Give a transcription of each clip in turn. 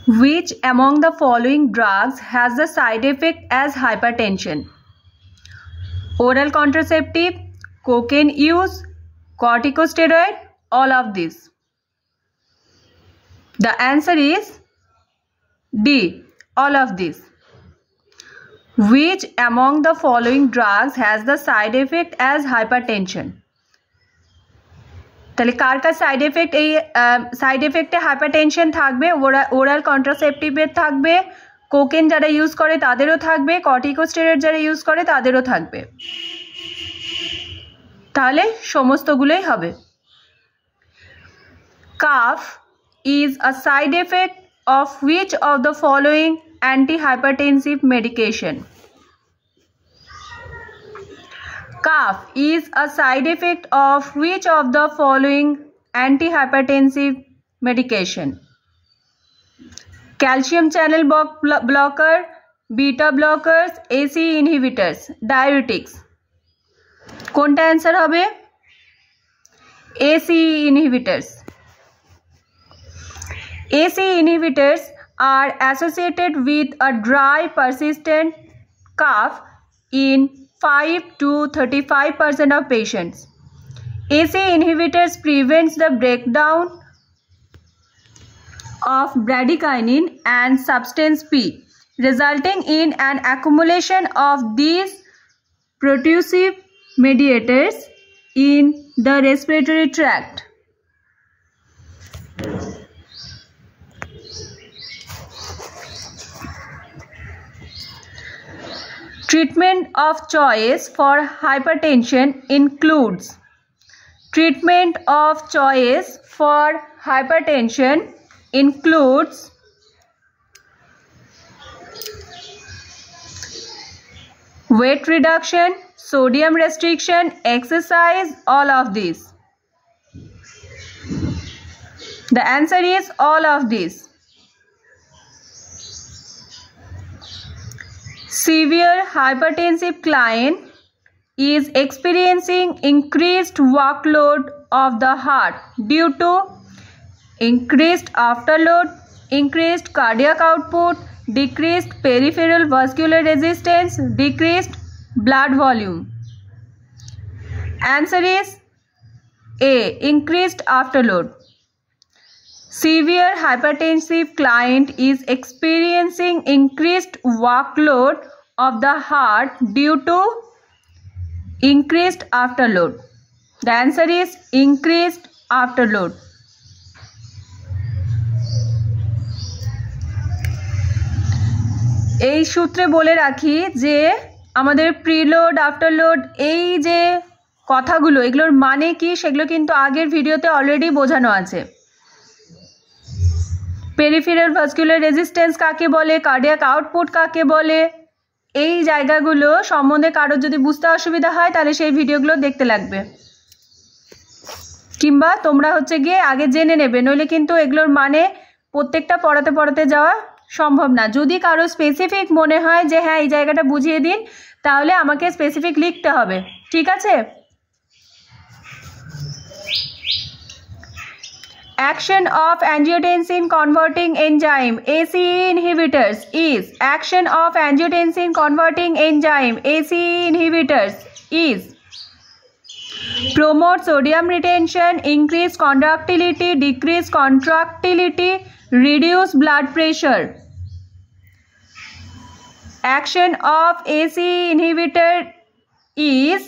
Which among the following drugs has the side effect as hypertension? Oral contraceptive, cocaine use, corticosteroid, all of these. The answer is D, all of these. Which among the following drugs has the side effect as hypertension? তাহলে কার কার side effect এই side এফেক্টে hypertension থাকবে, oral কন্ট্রাসেপটিভের থাকবে, cocaine যারা use করে তাদেরও থাকবে, corticosteroid যারা use করে তাদেরও থাকবে। তাহলে সমস্তগুলোই হবে। Calf is a side effect of which of the following antihypertensive medication? Cough is a side effect of which of the following antihypertensive medication? Calcium channel blocker, beta blockers, ACE inhibitors, diuretics. কোনটা answer হবে? ACE inhibitors. ACE inhibitors are associated with a dry persistent cough in 5 to 35% of patients. ACE inhibitors prevents the breakdown of bradykinin and substance P, resulting in an accumulation of these protussive mediators in the respiratory tract. Treatment of choice for hypertension includes weight reduction, sodium restriction, exercise, all of these. The answer is all of these. Severe hypertensive client is experiencing increased workload of the heart due to increased afterload, increased cardiac output, decreased peripheral vascular resistance, decreased blood volume. Answer is A, increased afterload. Severe hypertensive client is experiencing increased workload of the heart due to increased afterload. The answer is increased afterload. এই সূত্রে বলে রাখি যে আমাদের preload আফটারলোড এই যে কথাগুলো এগুলোর মানে কি সেগুলো কিন্তু আগের ভিডিওতে অলরেডি বোঝানো আছে। পেরিফেরাল ভাস্কুলার রেজিস্ট্যান্স কাকে বলে, কার্ডিয়াক আউটপুট কাকে বলে, এই জায়গাগুলো সম্বন্ধে কারোর যদি বুঝতে অসুবিধা হয় তাহলে সেই ভিডিওগুলো দেখতে লাগবে, কিংবা তোমরা গিয়ে আগে জেনে নেবে, নইলে কিন্তু এগুলোর মানে প্রত্যেকটা পড়াতে যাওয়া সম্ভব না। যদি কারো স্পেসিফিক মনে হয় যে হ্যাঁ এই জায়গাটা বুঝিয়ে দিন, তাহলে আমাকে স্পেসিফিক লিখতে হবে, ঠিক আছে? Action of angiotensin converting enzyme ACE inhibitors is promote sodium retention, increase conductility, decrease contractility, reduce blood pressure. Action of ACE inhibitor is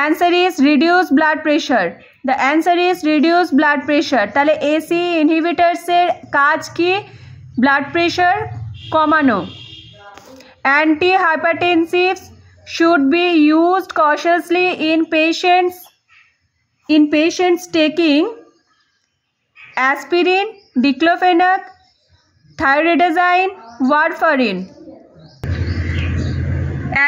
answer is reduce blood pressure. The answer is reduce blood pressure. তাহলে ACE inhibitors এর কাজ কি? Blood pressure কমানো। Antihypertensives should be used cautiously in patients taking aspirin, diclofenac, thyroidazine, warfarin.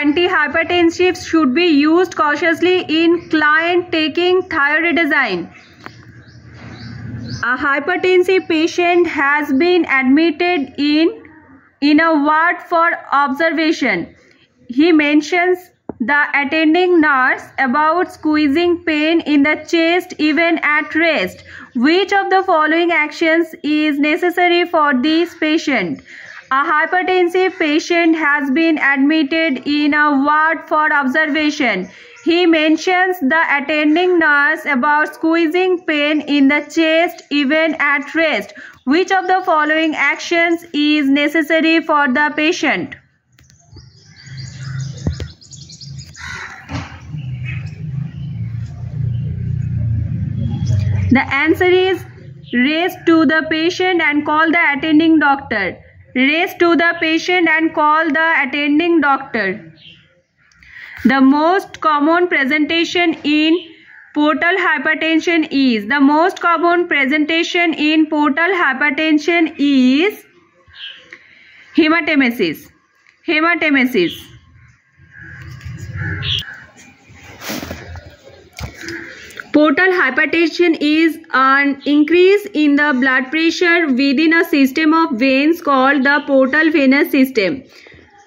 Antihypertensives should be used cautiously in client taking thyroidazine. A hypertensive patient has been admitted in a ward for observation. He mentions the attending nurse about squeezing pain in the chest even at rest. Which of the following actions is necessary for this patient? A hypertensive patient has been admitted in a ward for observation. He mentions the attending nurse about squeezing pain in the chest even at rest. Which of the following actions is necessary for the patient? The answer is race to the patient and call the attending doctor. Race to the patient and call the attending doctor. The most common presentation in portal hypertension is. The most common presentation in portal hypertension is hematemesis. Hematemesis. Portal hypertension is an increase in the blood pressure within a system of veins called the portal venous system.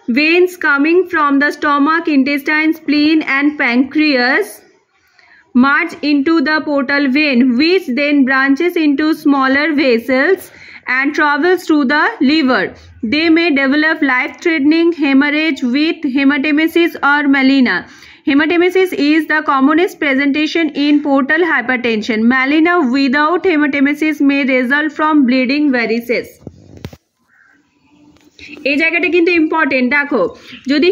Veins coming from the stomach, intestine, spleen and pancreas merge into the portal vein, which then branches into smaller vessels and travels through the liver. They may develop life-threatening hemorrhage with hematemesis or melena. Hematemesis is the commonest presentation in portal hypertension. Melena without hematemesis may result from bleeding varices. এই জায়গাটা কিন্তু important. দেখো, যদি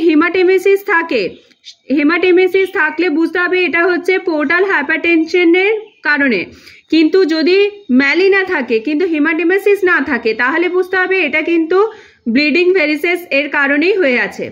হেমাটেমেসিস থাকলে বুঝতে হবে এটা হচ্ছে পোর্টাল হাইপারটেনশনের কারণে। কিন্তু যদি ম্যালিনা থাকে কিন্তু হেমাটেমেসিস না থাকে তাহলে বুঝতে হবে এটা কিন্তু ব্লিডিং ভেরিসেস এর কারণেই হয়ে আছে।